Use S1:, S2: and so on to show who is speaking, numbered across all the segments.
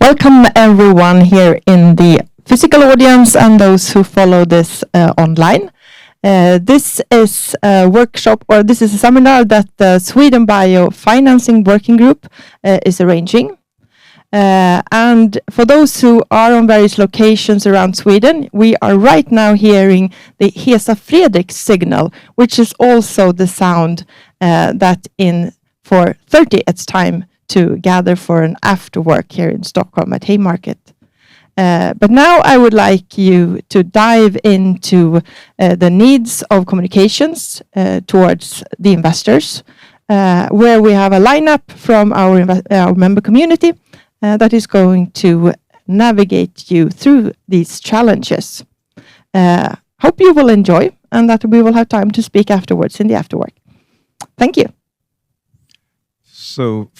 S1: Welcome everyone here in the physical audience and those who follow this online. This is a workshop, or this is a seminar that the SwedenBIO Financing Working Group is arranging. And for those who are on various locations around Sweden, we are right now hearing the Heath Fredersen signal, which is also the sound that in 4:30 it's time to gather for an after work here in Stockholm at Haymarket. But now I would like you to dive into the needs of communications towards the investors, where we have a lineup from our member community that is going to navigate you through these challenges. Hope you will enjoy and that we will have time to speak afterwards in the afterwork. Thank you.
S2: So,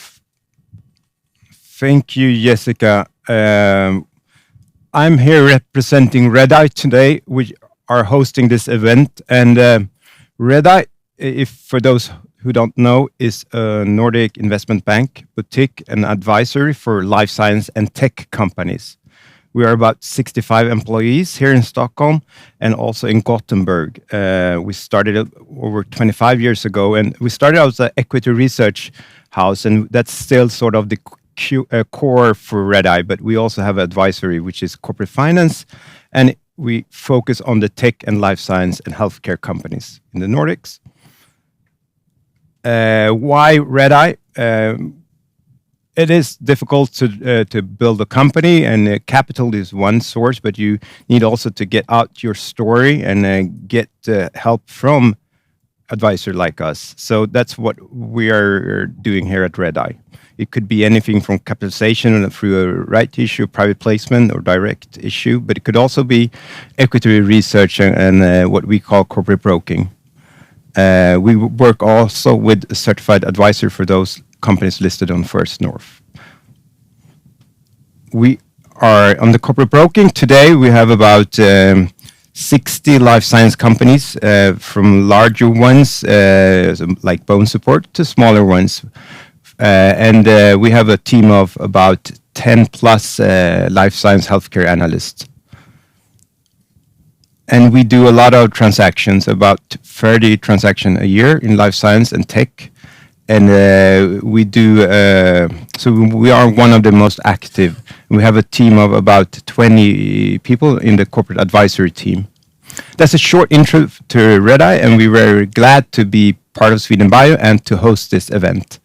S2: thank you, Jessica. I'm here representing Redeye today. We are hosting this event, and Redeye, if for those who don't know, is a Nordic investment bank, boutique, and advisory for life science and tech companies. We are about 65 employees here in Stockholm and also in Gothenburg. We started over 25 years ago, and we started out as an equity research house, and that's still sort of the core for Redeye, but we also have advisory, which is corporate finance, and we focus on the tech and life science and healthcare companies in the Nordics. Why Redeye? It is difficult to build a company, and capital is one source, but you need also to get out your story and get help from advisor like us. So that's what we are doing here at Redeye. It could be anything from capitalization through a right issue, private placement, or direct issue, but it could also be equity research and what we call corporate broking. We work also with a certified advisor for those companies listed on First North. We are on the corporate broking. Today we have about 60 life science companies, from larger ones like Bone Support to smaller ones. And we have a team of about 10 plus life science healthcare analysts. And we do a lot of transactions, about 30 transactions a year in life science and tech. And we do, so we are one of the most active. We have a team of about 20 people in the corporate advisory team. That's a short intro to Redeye, and we're very glad to be part of SwedenBIO and to host this event.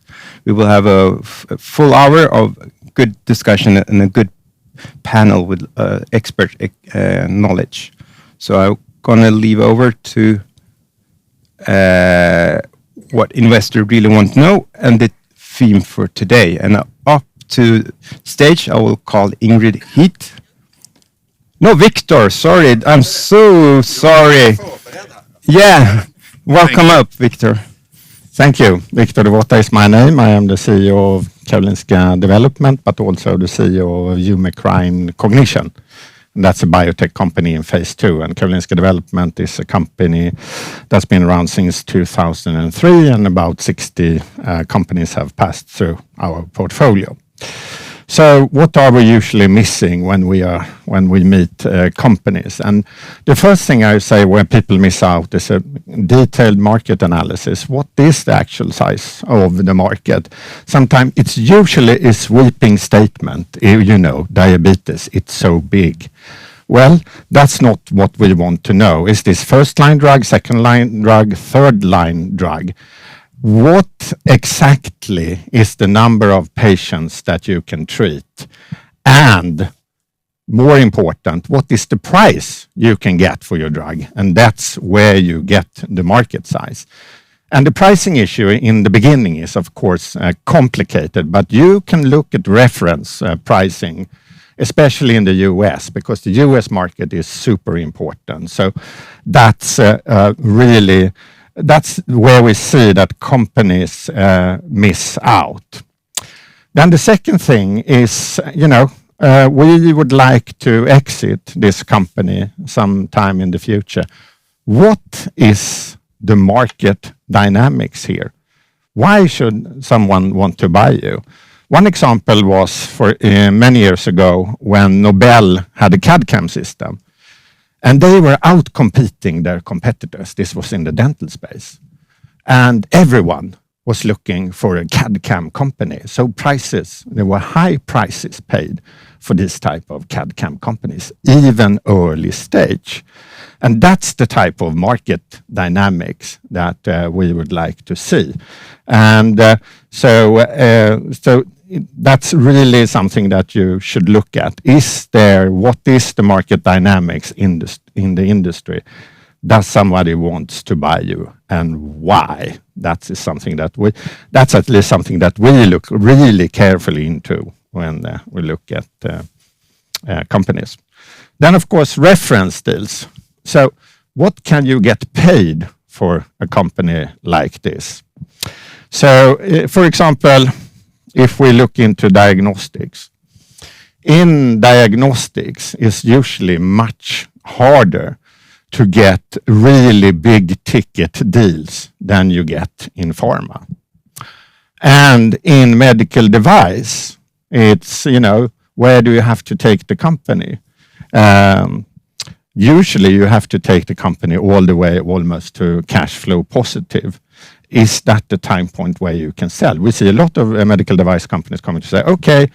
S2: We will have a full hour of good discussion and a good panel with expert knowledge. So I'm going to leave over to what investor really want to know and the theme for today. And up to stage, I will call Ingrid Heath. No, Viktor, sorry. I'm so sorry. Yeah, welcome up, Viktor.
S3: Thank you. Viktor Drvota is my name. I am the CEO of Karolinska Development, but also the CEO of Karin Cognition. And that's a biotech company in phase 2. And Karolinska Development is a company that's been around since 2003, and about 60 companies have passed through our portfolio. So what are we usually missing when we meet companies? And the first thing I say when people miss out is a detailed market analysis. What is the actual size of the market? Sometimes it's usually a sweeping statement. You know, diabetes, it's so big. Well, that's not what we want to know. Is this first line drug, second line drug, third line drug? What exactly is the number of patients that you can treat? And more important, what is the price you can get for your drug? And that's where you get the market size. And the pricing issue in the beginning is, of course, complicated, but you can look at reference pricing, especially in the US, because the US market is super important. So that's really... That's where we see that companies miss out. Then the second thing is, we would like to exit this company sometime in the future. What is the market dynamics here? Why should someone want to buy you? One example was for many years ago when Nobel had a CAD/CAM system, and they were out competing their competitors. This was in the dental space, and everyone was looking for a CAD/CAM company. So there were high prices paid for this type of CAD/CAM companies, even early stage. And that's the type of market dynamics that we would like to see. And so that's really something that you should look at. What is the market dynamics in the industry? Does somebody want to buy you, and why? That's at least something that we look really carefully into when we look at companies. Then, of course, reference deals. So what can you get paid for a company like this? So, for example, if we look into diagnostics, in diagnostics it's usually much harder to get really big ticket deals than you get in pharma. And in medical device, it's, where do you have to take the company? Usually you have to take the company all the way almost to cash flow positive. Is that the time point where you can sell? We see a lot of medical device companies coming to say, okay,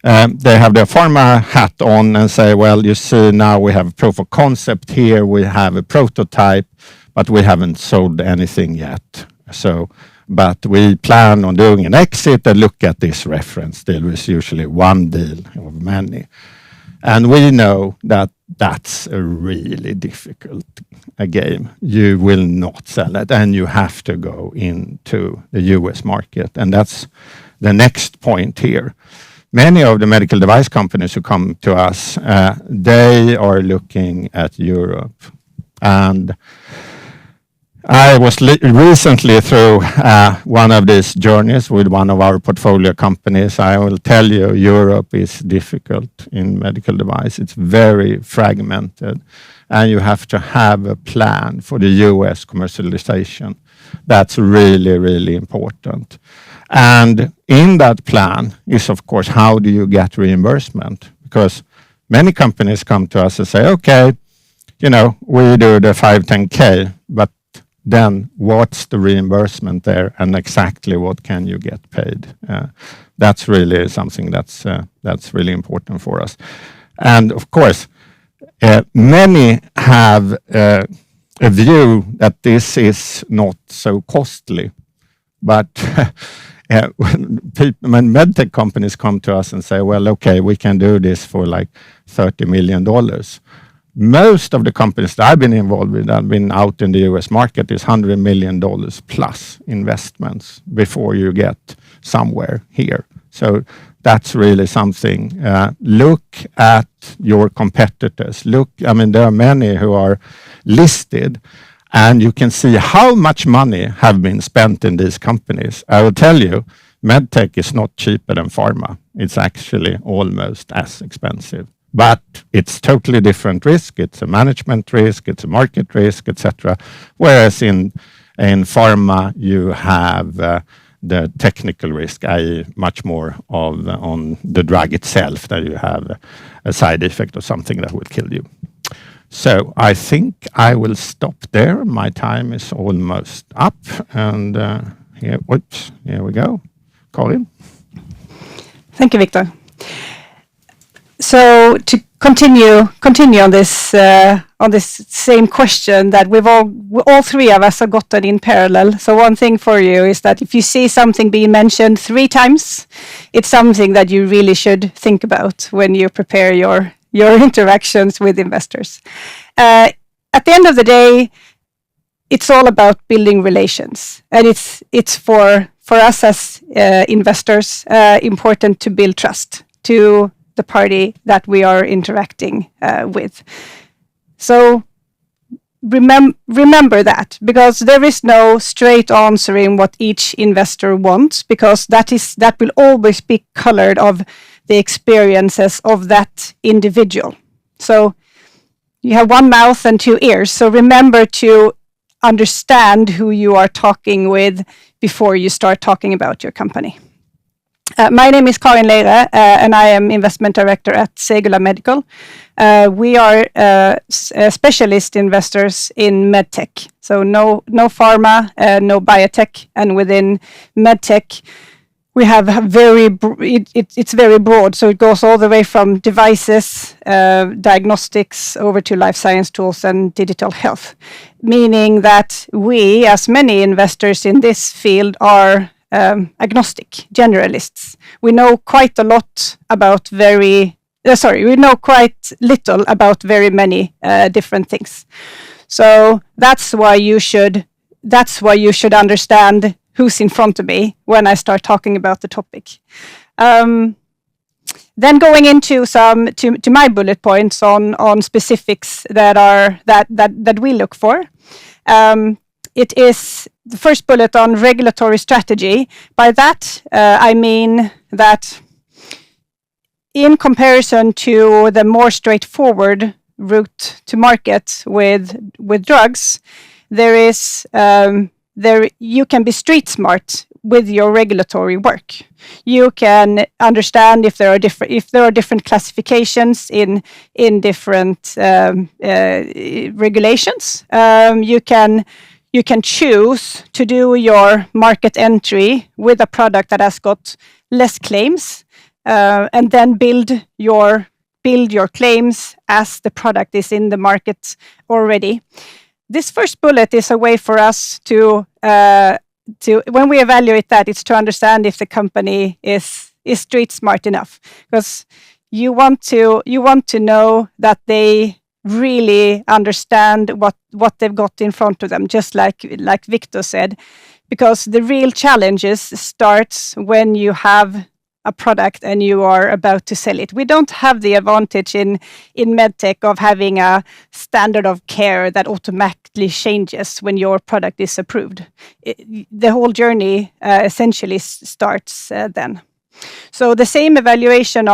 S3: they have their pharma hat on and say, well, you see, now we have proof of concept here, we have a prototype, but we haven't sold anything yet. But we plan on doing an exit and look at this reference deal, which is usually one deal of many. And we know that that's a really difficult game. You will not sell it, and you have to go into the US market. And that's the next point here. Many of the medical device companies who come to us, they are looking at Europe. And I was recently through one of these journeys with one of our portfolio companies. I will tell you, Europe is difficult in medical device. It's very fragmented, and you have to have a plan for the US commercialization. That's really, really important. And in that plan is, of course, how do you get reimbursement? Because many companies come to us and say, okay, we do the 510K, but then what's the reimbursement there, and exactly what can you get paid? That's really something that's really important for us. And of course, many have a view that this is not so costly, but when medtech companies come to us and say, well, okay, we can do this for like $30 million. Most of the companies that I've been involved with, I've been out in the US market, is $100 million plus investments before you get somewhere here. So that's really something. Look at your competitors. There are many who are listed, and you can see how much money have been spent in these companies. I will tell you, medtech is not cheaper than pharma. It's actually almost as expensive. But it's totally different risk. It's a management risk, it's a market risk, etc. Whereas in pharma, you have the technical risk, i.e. much more on the drug itself, that you have a side effect or something that will kill you. So I think I will stop there. My time is almost up. And here we go. Karin.
S4: Thank you, Viktor. So to continue on this same question that all three of us have gotten in parallel. So one thing for you is that if you see something being mentioned 3 times, it's something that you really should think about when you prepare your interactions with investors. At the end of the day, it's all about building relations, and it's for us as investors important to build trust to the party that we are interacting with. So remember that, because there is no straight answer in what each investor wants, because that will always be colored of the experiences of that individual. So you have one mouth and 2 ears. So remember to understand who you are talking with before you start talking about your company. My name is Karin Leire, and I am investment director at Segula Medical. We are specialist investors in medtech, so no pharma, no biotech, and within medtech, we have it's very broad. So it goes all the way from devices, diagnostics, over to life science tools and digital health, meaning that we, as many investors in this field, are agnostic generalists. We know quite little about very many different things. So that's why you should understand who's in front of me when I start talking about the topic. Then going into to my bullet points on specifics that we look for. It is the first bullet on regulatory strategy. By that, I mean that in comparison to the more straightforward route to market with drugs, you can be street smart with your regulatory work. You can understand if there are different classifications in different regulations. You can choose to do your market entry with a product that has got less claims, and then build your claims as the product is in the market already. This first bullet is a way for us to when we evaluate that, it's to understand if the company is street smart enough, because you want to know that they really understand what they've got in front of them, just like Viktor said, because the real challenges starts when you have a product and you are about to sell it. We don't have the advantage in medtech of having a standard of care that automatically changes when your product is approved. The whole journey essentially starts then. So the same evaluation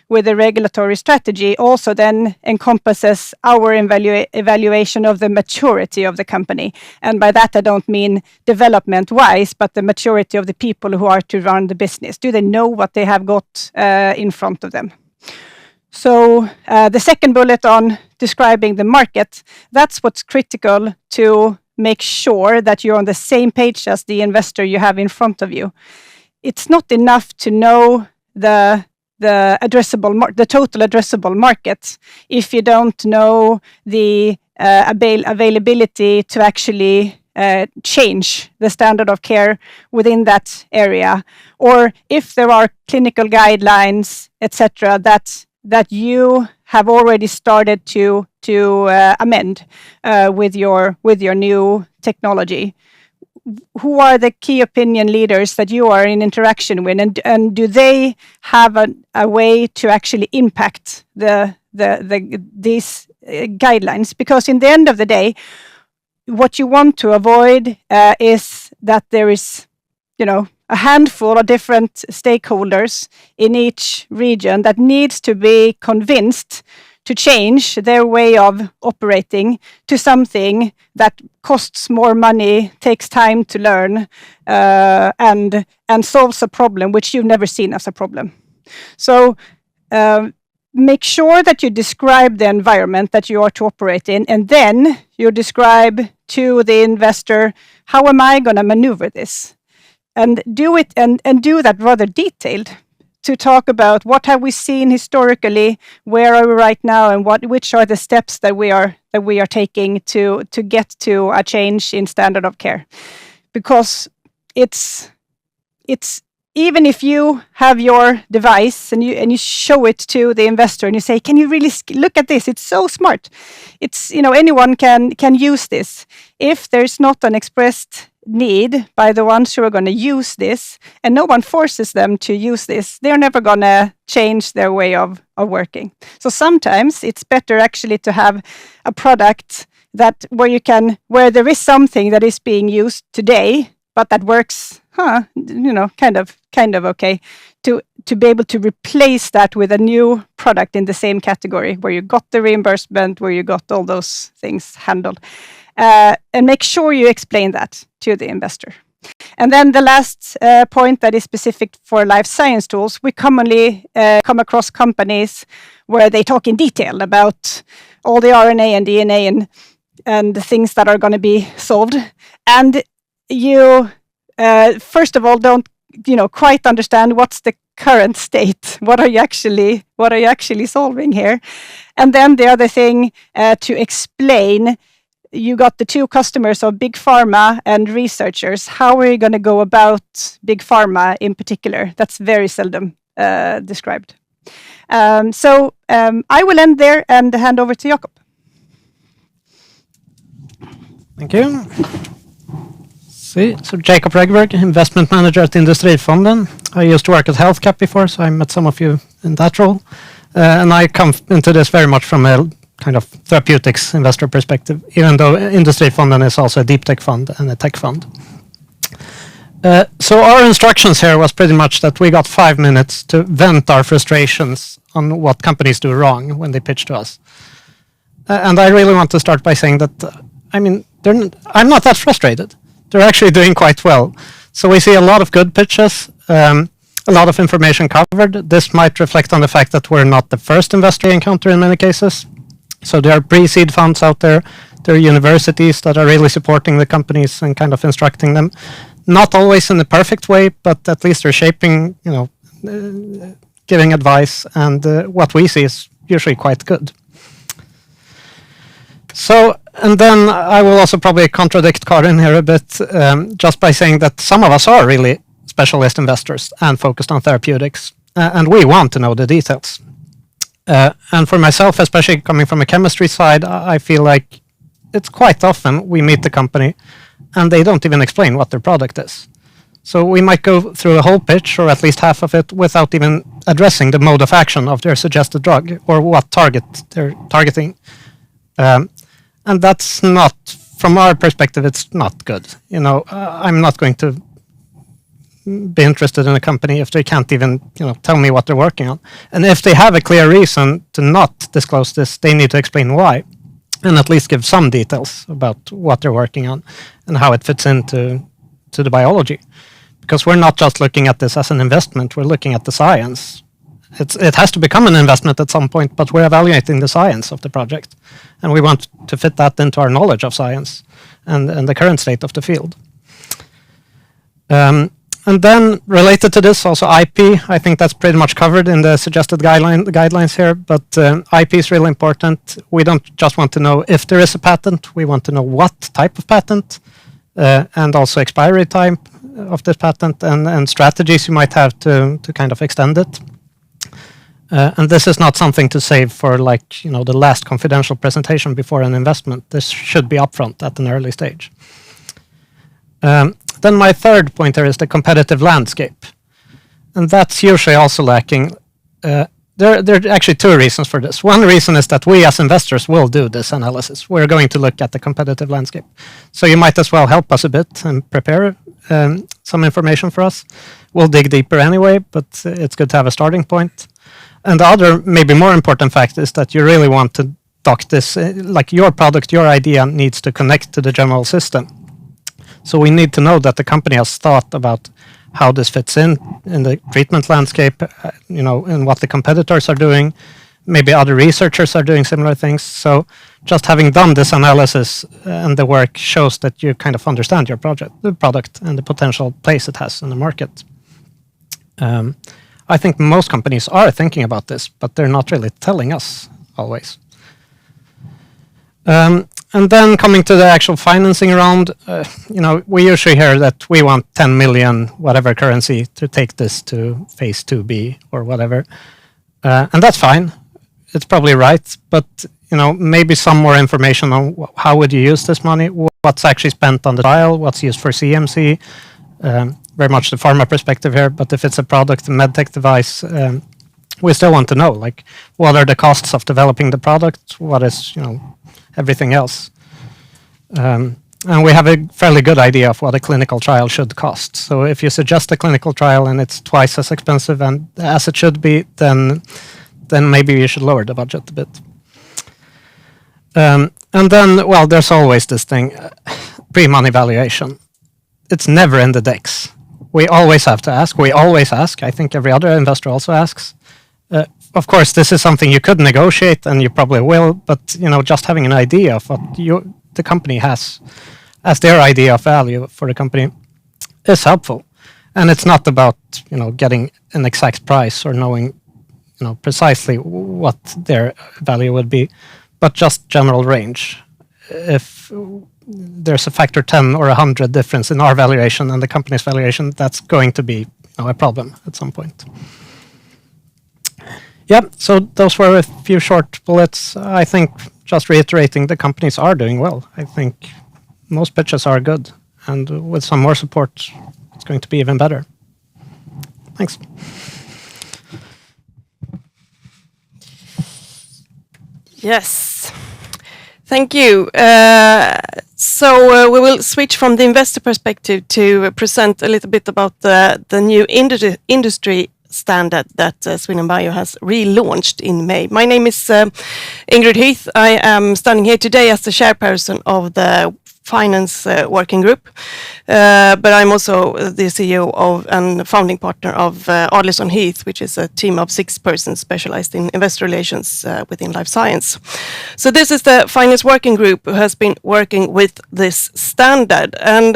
S4: with the regulatory strategy also then encompasses our evaluation of the maturity of the company. And by that, I don't mean development-wise, but the maturity of the people who are to run the business. Do they know what they have got in front of them? So the second bullet on describing the market, that's what's critical to make sure that you're on the same page as the investor you have in front of you. It's not enough to know the total addressable market if you don't know the availability to actually change the standard of care within that area, or if there are clinical guidelines, etc., that you have already started to amend with your new technology. Who are the key opinion leaders that you are in interaction with, and do they have a way to actually impact these guidelines? Because in the end of the day, what you want to avoid is that there is, a handful of different stakeholders in each region that needs to be convinced to change their way of operating to something that costs more money, takes time to learn, and solves a problem which you've never seen as a problem. So make sure that you describe the environment that you are to operate in, and then you describe to the investor, how am I going to maneuver this? And do it and do that rather detailed, to talk about what have we seen historically, where are we right now, and which are the steps that we are taking to get to a change in standard of care. Because it's even if you have your device and you show it to the investor and you say, can you really look at this? It's so smart. It's anyone can use this. If there's not an expressed need by the ones who are going to use this, and no one forces them to use this, they're never going to change their way of working. So sometimes it's better actually to have a product where there is something that is being used today, but that works, kind of okay, to be able to replace that with a new product in the same category, where you got the reimbursement, where you got all those things handled. And make sure you explain that to the investor. And then the last point that is specific for life science tools, we commonly come across companies where they talk in detail about all the RNA and DNA and the things that are going to be solved. And you, first of all, don't quite understand what's the current state. What are you actually solving here? And then the other thing to explain, you got the two customers of big pharma and researchers. How are you going to go about big pharma in particular? That's very seldom described. So I will end there and hand over to Jakob.
S5: Thank you. So Jakob Regberg, investment manager at Industrifonden. I used to work at HealthCap before, so I met some of you in that role. And I come into this very much from a kind of therapeutics investor perspective, even though Industrifonden is also a deep tech fund and a tech fund. So our instructions here was pretty much that we got 5 minutes to vent our frustrations on what companies do wrong when they pitch to us. And I really want to start by saying that, I'm not that frustrated. They're actually doing quite well. So we see a lot of good pitches, a lot of information covered. This might reflect on the fact that we're not the first investor we encounter in many cases. So there are pre-seed funds out there. There are universities that are really supporting the companies and kind of instructing them. Not always in the perfect way, but at least they're shaping, giving advice. And what we see is usually quite good. So, and then I will also probably contradict Karin here a bit, just by saying that some of us are really specialist investors and focused on therapeutics, and we want to know the details. And for myself, especially coming from a chemistry side, I feel like it's quite often we meet the company and they don't even explain what their product is. So we might go through a whole pitch, or at least half of it, without even addressing the mode of action of their suggested drug or what target they're targeting. And that's not, from our perspective, it's not good. I'm not going to be interested in a company if they can't even, tell me what they're working on. And if they have a clear reason to not disclose this, they need to explain why, and at least give some details about what they're working on and how it fits into the biology. Because we're not just looking at this as an investment, we're looking at the science. It has to become an investment at some point, but we're evaluating the science of the project. And we want to fit that into our knowledge of science and the current state of the field. And then related to this, also IP, I think that's pretty much covered in the suggested guidelines here, but IP is really important. We don't just want to know if there is a patent, we want to know what type of patent, and also expiry time of this patent and strategies you might have to kind of extend it. And this is not something to save for the last confidential presentation before an investment. This should be upfront at an early stage. Then my third point there is the competitive landscape. And that's usually also lacking. There are actually two reasons for this. One reason is that we as investors will do this analysis. We're going to look at the competitive landscape. So you might as well help us a bit and prepare some information for us. We'll dig deeper anyway, but it's good to have a starting point. And the other, maybe more important fact is that you really want to dock this, like your product, your idea needs to connect to the general system. So we need to know that the company has thought about how this fits in the treatment landscape, and what the competitors are doing. Maybe other researchers are doing similar things. So just having done this analysis and the work shows that you kind of understand your the product and the potential place it has in the market. I think most companies are thinking about this, but they're not really telling us always. And then coming to the actual financing round, we usually hear that we want 10 million, whatever currency, to take this to phase 2B or whatever. And that's fine. It's probably right. But, maybe some more information on how would you use this money, what's actually spent on the trial, what's used for CMC, very much the pharma perspective here. But if it's a product, a medtech device, we still want to know, what are the costs of developing the product? What is, everything else. And we have a fairly good idea of what a clinical trial should cost. So if you suggest a clinical trial and it's twice as expensive and as it should be, then maybe you should lower the budget a bit. And then, there's always this thing, pre-money valuation. it's never in the decks. We always have to ask. We always ask. I think every other investor also asks. Of course, this is something you could negotiate, and you probably will. But just having an idea of what the company has as their idea of value for the company is helpful. And it's not about getting an exact price or knowing precisely what their value would be, but just general range. If there's a factor 10 or 100 difference in our valuation and the company's valuation, that's going to be a problem at some point. Yeah, so those were a few short bullets. I think just reiterating, the companies are doing well. I think most pitches are good, and with some more support, it's going to be even better. Thanks.
S6: Yes, thank you. We will switch from the investor perspective to present a little bit about the new industry standard that SwedenBIO has relaunched in May. My name is Ingrid Heath. I am standing here today as the chairperson of the finance working group, but I'm also the CEO of and founding partner of Adlersson Heath, which is a team of 6 persons specialized in investor relations within life science. So this is the finance working group who has been working with this standard. And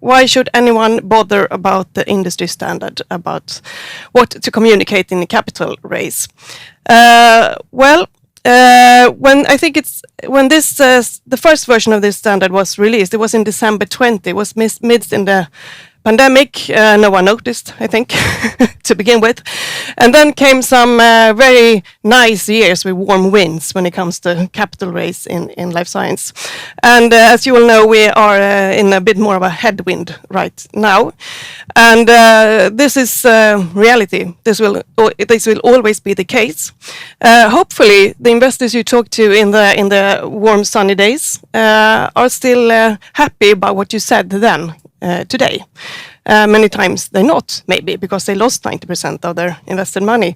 S6: why should anyone bother about the industry standard, about what to communicate in the capital raise? When the first version of this standard was released, it was in December 20. It was midst in the pandemic. No one noticed, I think, to begin with. And then came some very nice years with warm winds when it comes to capital raise in life science. And as you all know, we are in a bit more of a headwind right now. And this is reality. This will always be the case. Hopefully, the investors you talk to in the warm sunny days are still happy about what you said then. Today. Many times they're not, maybe, because they lost 90% of their invested money.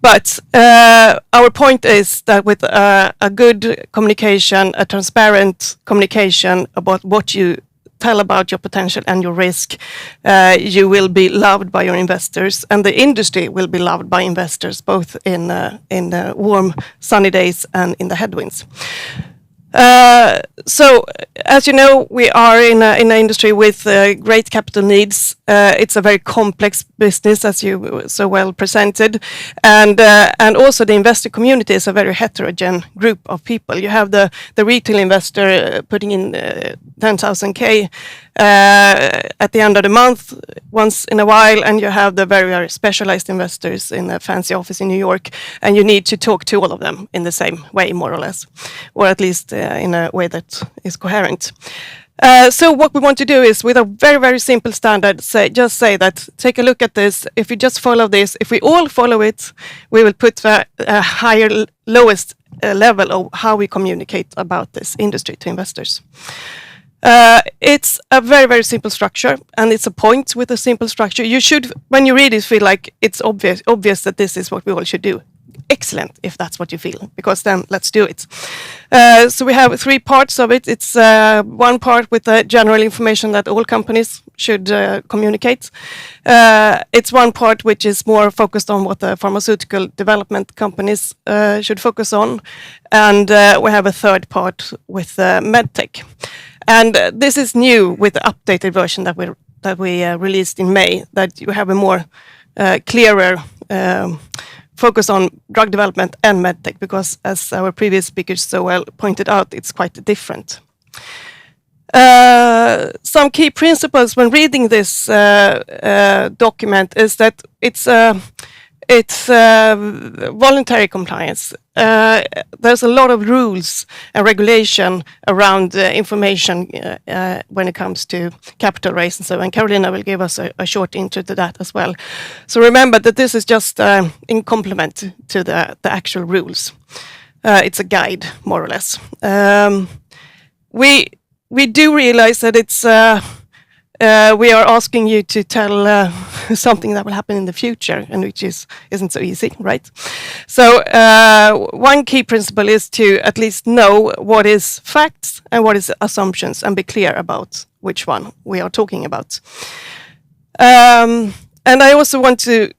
S6: But our point is that with a good communication, a transparent communication about what you tell about your potential and your risk, you will be loved by your investors, and the industry will be loved by investors, both in the warm, sunny days and in the headwinds. So, as you know, we are in an industry with great capital needs. It's a very complex business, as you so well presented, and also the investor community is a very heterogeneous group of people. You have the retail investor putting in 10,000 at the end of the month once in a while, and you have the very, very specialized investors in a fancy office in New York, and you need to talk to all of them in the same way, more or less, or at least in a way that is coherent. So what we want to do is, with a very, very simple standard, just say that, take a look at this. If you just follow this, if we all follow it, we will put a higher, lowest level of how we communicate about this industry to investors. It's a very, very simple structure, and it's a point with a simple structure. You should, when you read it, feel like it's obvious that this is what we all should do. Excellent, if that's what you feel, because then let's do it. So we have 3 parts of it. It's one part with the general information that all companies should communicate. It's one part which is more focused on what the pharmaceutical development companies should focus on. And we have a third part with medtech. And this is new with the updated version that we released in May, that you have a more clearer focus on drug development and medtech, because as our previous speakers so well pointed out, it's quite different. Some key principles when reading this document is that it's voluntary compliance. There's a lot of rules and regulation around information when it comes to capital raise and so on. Karolina will give us a short intro to that as well. So remember that this is just in complement to the actual rules. It's a guide, more or less. We do realize that it's we are asking you to tell something that will happen in the future, and which isn't so easy, right? So one key principle is to at least know what is facts and what is assumptions, and be clear about which one we are talking about. And I also want to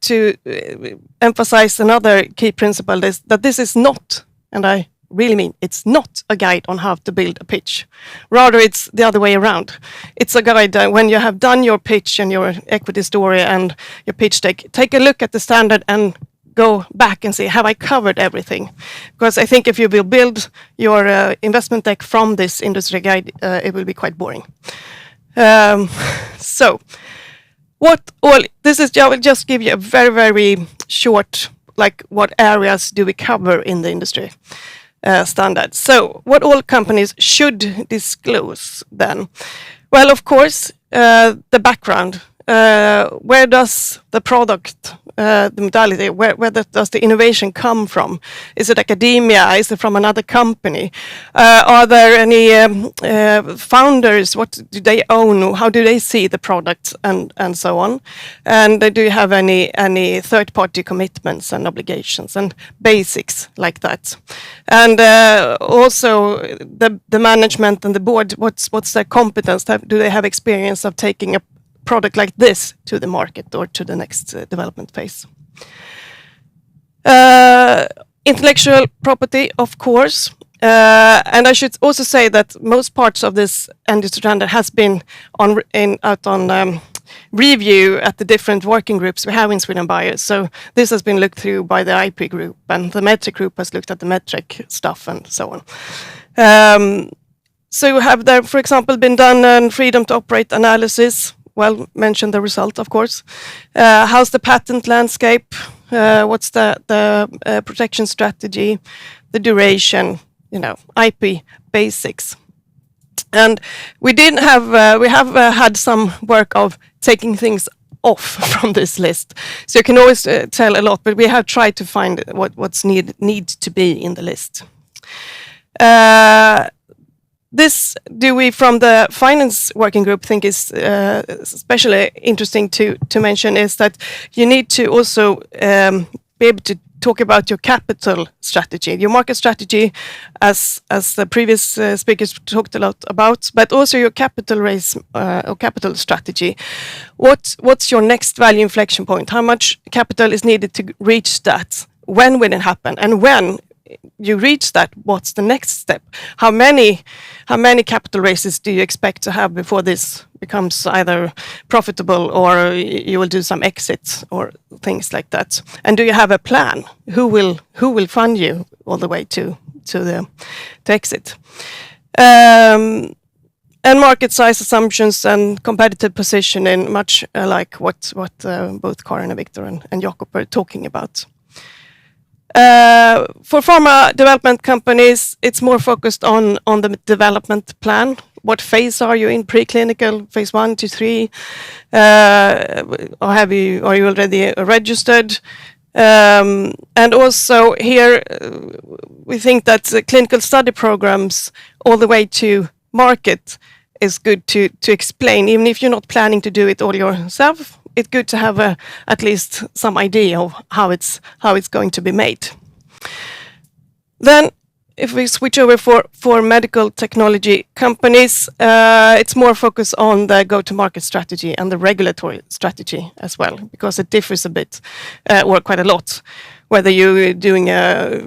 S6: emphasize another key principle is that this is not, and I really mean it's not a guide on how to build a pitch. Rather, it's the other way around. It's a guide when you have done your pitch and your equity story and your pitch deck, take a look at the standard and go back and say, have I covered everything? Because I think if you will build your investment deck from this industry guide, it will be quite boring. So, this is, I will just give you a very, very short, like what areas do we cover in the industry standard. So, what all companies should disclose then? Well, of course, the background. Where does the product, the modality, where does the innovation come from? Is it academia? Is it from another company? Are there any founders? What do they own? How do they see the product, and so on? And do you have any third-party commitments and obligations and basics like that? And also the management and the board. What's their competence? Do they have experience of taking a product like this to the market or to the next development phase? Intellectual property, of course. And I should also say that most parts of this industry standard has been out on review at the different working groups we have in SwedenBIO. So this has been looked through by the IP group, and the metric group has looked at the metric stuff and so on. So have there, for example, been done freedom to operate analysis? Well, mention the result, of course. How's the patent landscape? What's the protection strategy? The duration, IP basics. And we have had some work of taking things off from this list. So you can always tell a lot, but we have tried to find what's need to be in the list. This we from the finance working group think is especially interesting to mention is that you need to also be able to talk about your capital strategy, your market strategy, as the previous speakers talked a lot about, but also your capital raise or capital strategy. What's your next value inflection point? How much capital is needed to reach that? When will it happen? And when you reach that, what's the next step? How many capital raises do you expect to have before this becomes either profitable or you will do some exits or things like that? And do you have a plan? Who will fund you all the way to the exit? And market size assumptions and competitive positioning, much like what both Karin and Viktor and Jakob were talking about. For pharma development companies, it's more focused on the development plan. What phase are you in? Preclinical, phase 1 to 3? Are you already registered? And also here, we think that clinical study programs all the way to market is good to explain, even if you're not planning to do it all yourself. It's good to have at least some idea of how it's going to be made. Then, if we switch over for medical technology companies, it's more focused on the go-to-market strategy and the regulatory strategy as well, because it differs a bit, or quite a lot, whether you're doing a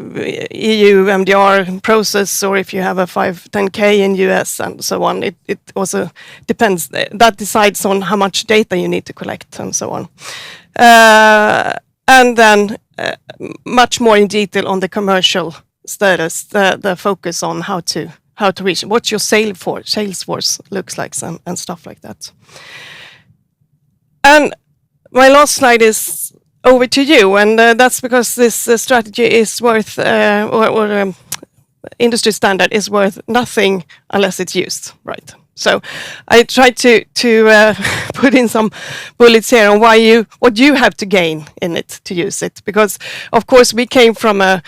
S6: EU MDR process or if you have a 510K in US and so on. It also depends. That decides on how much data you need to collect and so on. And then much more in detail on the commercial status, the focus on how to reach, what your sales force looks like and stuff like that. And my last slide is over to you, and that's because this strategy is worth, industry standard is worth nothing unless it's used, right? So I tried to put in some bullets here on what you have to gain in it to use it, because of course we came from an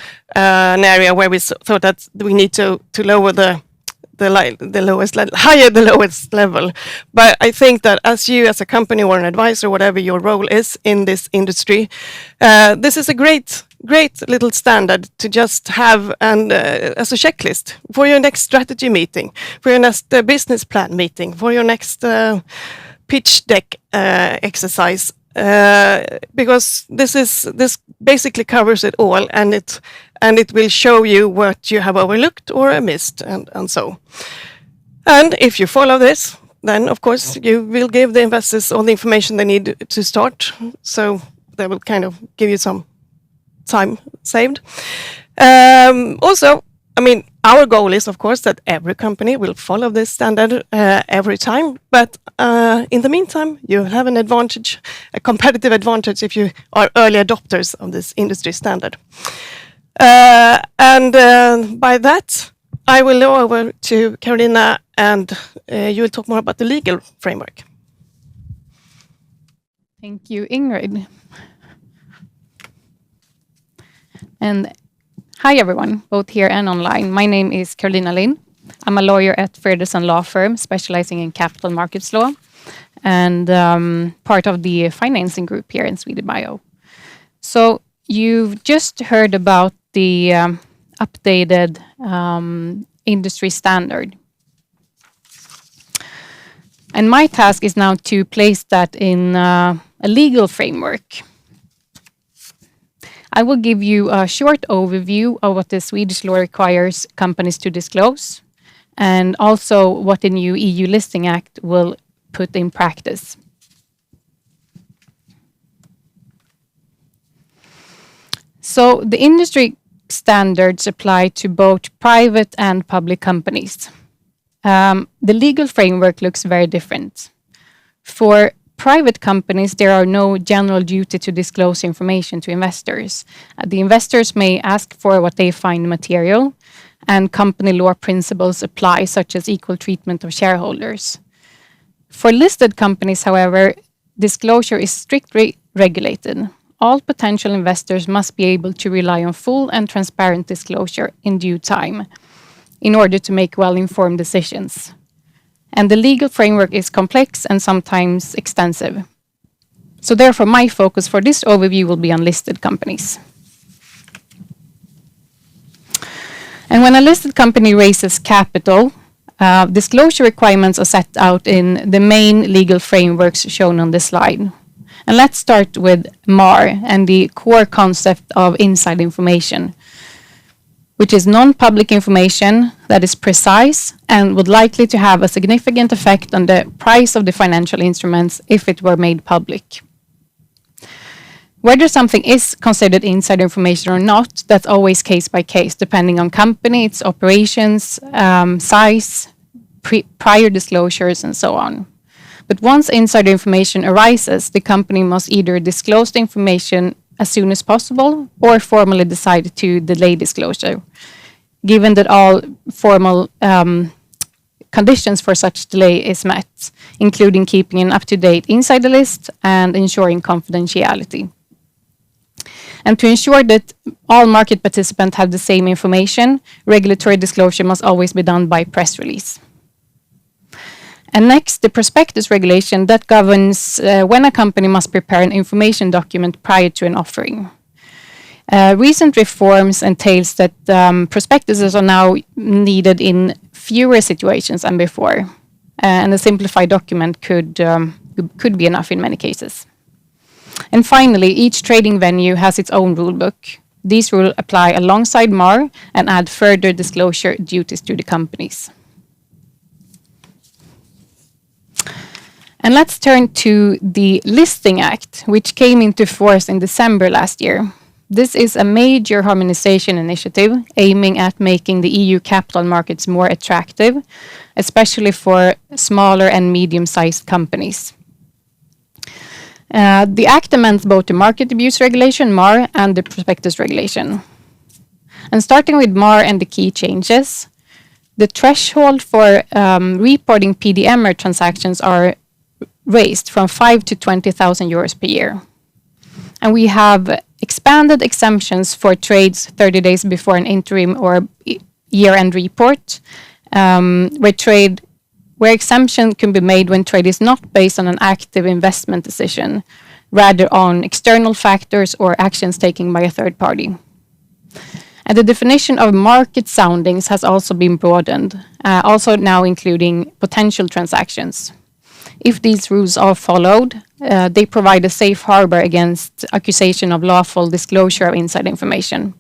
S6: area where we thought that we need to lower the lowest level, higher the lowest level. But I think that as a company or an advisor, whatever your role is in this industry, this is a great great little standard to just have and as a checklist for your next strategy meeting, for your next business plan meeting, for your next pitch deck exercise, because this basically covers it all, and it will show you what you have overlooked or missed, and so. And if you follow this, then of course you will give the investors all the information they need to start. So they will kind of give you some time saved. Also, I mean, our goal is, of course, that every company will follow this standard every time. But in the meantime, you have an advantage, a competitive advantage, if you are early adopters of this industry standard. And by that, I will go over to Karolina, and you will talk more about the legal framework.
S7: Thank you, Ingrid. And hi, everyone, both here and online. My name is Karolina Lind. I'm a lawyer at Fredersen law firm, specializing in capital markets law, and part of the financing group here in SwedenBIO. So you've just heard about the updated industry standard. And my task is now to place that in a legal framework. I will give you a short overview of what the Swedish law requires companies to disclose, and also what the new EU Listing Act will put in practice. So the industry standards apply to both private and public companies. The legal framework looks very different. For private companies, there are no general duty to disclose information to investors. The investors may ask for what they find material, and company law principles apply, such as equal treatment of shareholders. For listed companies, however, disclosure is strictly regulated. All potential investors must be able to rely on full and transparent disclosure in due time in order to make well-informed decisions. And the legal framework is complex and sometimes extensive. So therefore, my focus for this overview will be on listed companies. And when a listed company raises capital, disclosure requirements are set out in the main legal frameworks shown on this slide. And let's start with MAR and the core concept of inside information, which is non-public information that is precise and would likely to have a significant effect on the price of the financial instruments if it were made public. Whether something is considered inside information or not, that's always case by case, depending on company, its operations, size, prior disclosures, and so on. But once insider information arises, the company must either disclose the information as soon as possible or formally decide to delay disclosure, given that all formal conditions for such delay is met, including keeping an up-to-date insider list and ensuring confidentiality. And to ensure that all market participants have the same information, regulatory disclosure must always be done by press release. And next, the prospectus regulation that governs when a company must prepare an information document prior to an offering. Recent reforms entails that prospectuses are now needed in fewer situations than before, and a simplified document could be enough in many cases. And finally, each trading venue has its own rulebook. These rules apply alongside MAR and add further disclosure duties to the companies. And let's turn to the Listing Act, which came into force in December last year. This is a major harmonization initiative aiming at making the EU capital markets more attractive, especially for smaller and medium-sized companies. The Act amends both the Market Abuse Regulation, MAR, and the Prospectus Regulation. And starting with MAR and the key changes, the threshold for reporting PDMR transactions are raised from 5 to 20,000 euros per year. And we have expanded exemptions for trades 30 days before an interim or year-end report, where exemption can be made when trade is not based on an active investment decision, rather on external factors or actions taken by a third party. And the definition of market soundings has also been broadened, also now including potential transactions. If these rules are followed, they provide a safe harbor against accusation of lawful disclosure of inside information.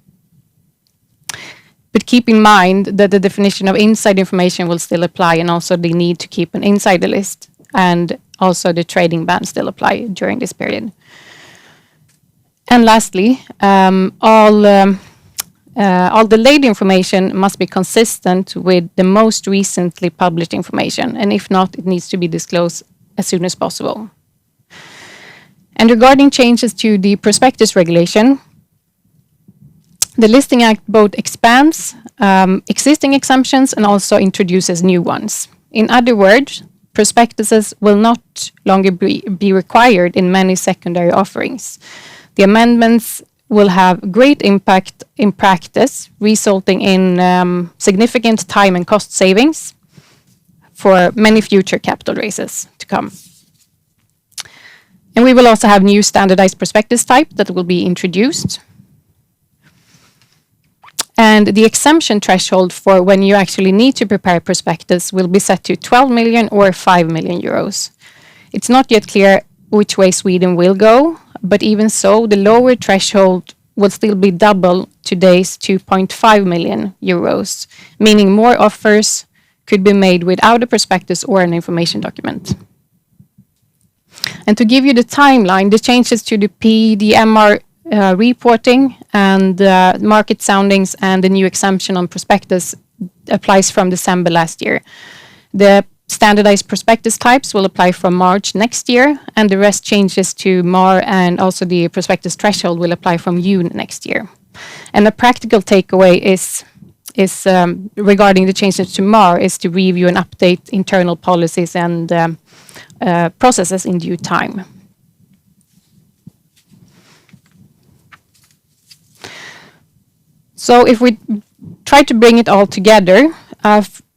S7: But keep in mind that the definition of inside information will still apply, and also the need to keep an insider list, and also the trading ban still apply during this period. And lastly, all delayed information must be consistent with the most recently published information, and if not, it needs to be disclosed as soon as possible. And regarding changes to the prospectus regulation, the Listing Act both expands existing exemptions and also introduces new ones. In other words, prospectuses will not longer be required in many secondary offerings. The amendments will have great impact in practice, resulting in significant time and cost savings for many future capital raises to come. And we will also have new standardized prospectus type that will be introduced. And the exemption threshold for when you actually need to prepare a prospectus will be set to 12 million or 5 million euros. It's not yet clear which way Sweden will go, but even so, the lower threshold will still be double today's 2.5 million euros, meaning more offers could be made without a prospectus or an information document. And to give you the timeline, the changes to the PDMR reporting and market soundings and the new exemption on prospectus applies from December last year. The standardized prospectus types will apply from March next year, and the rest changes to MAR and also the prospectus threshold will apply from June next year. And the practical takeaway is regarding the changes to MAR is to review and update internal policies and processes in due time. So if we try to bring it all together,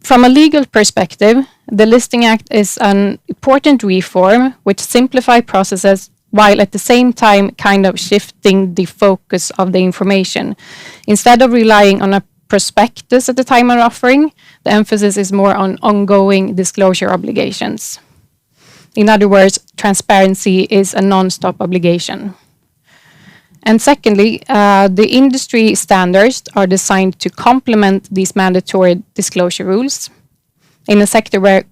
S7: from a legal perspective, the Listing Act is an important reform which simplifies processes while at the same time kind of shifting the focus of the information. Instead of relying on a prospectus at the time of offering, the emphasis is more on ongoing disclosure obligations. In other words, transparency is a non-stop obligation. And secondly, the industry standards are designed to complement these mandatory disclosure rules in a sector where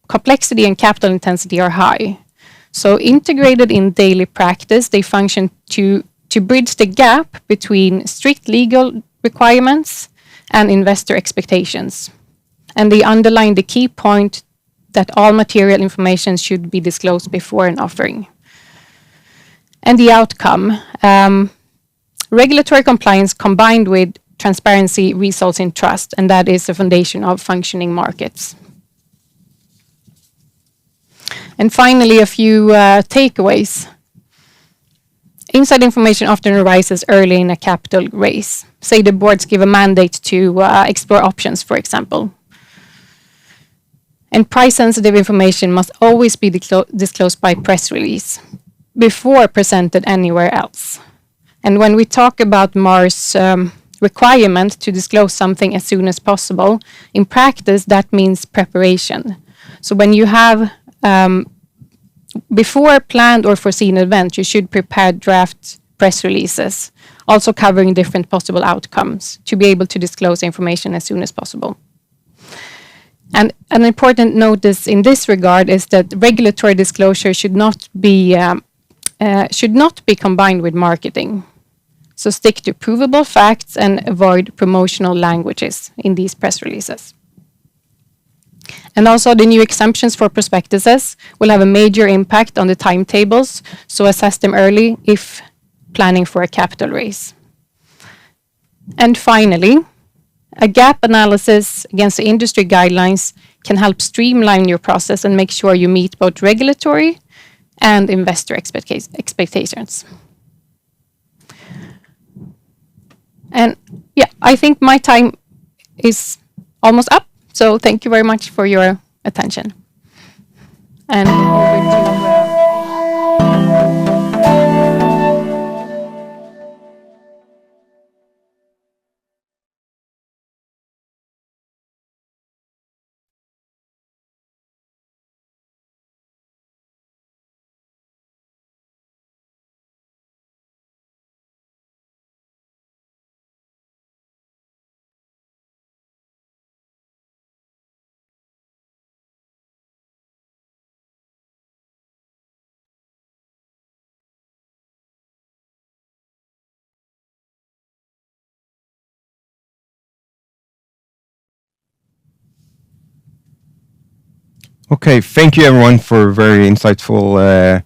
S7: complexity and capital intensity are high. So integrated in daily practice, they function to bridge the gap between strict legal requirements and investor expectations. And they underline the key point that all material information should be disclosed before an offering. And the outcome, regulatory compliance combined with transparency results in trust, and that is the foundation of functioning markets. And finally, a few takeaways. Inside information often arises early in a capital raise. Say the boards give a mandate to explore options, for example. And price-sensitive information must always be disclosed by press release before presented anywhere else. And when we talk about MAR's requirement to disclose something as soon as possible, in practice, that means preparation. So when you have, before planned or foreseen event, you should prepare draft press releases, also covering different possible outcomes to be able to disclose information as soon as possible. And an important notice in this regard is that regulatory disclosure should not be combined with marketing. So stick to provable facts and avoid promotional languages in these press releases. And also the new exemptions for prospectuses will have a major impact on the timetables, so assess them early if planning for a capital raise. And finally, a gap analysis against the industry guidelines can help streamline your process and make sure you meet both regulatory and investor expectations. And yeah, I think my time is almost up. So thank you very much for your attention. And over to
S2: Okay, thank you everyone for very insightful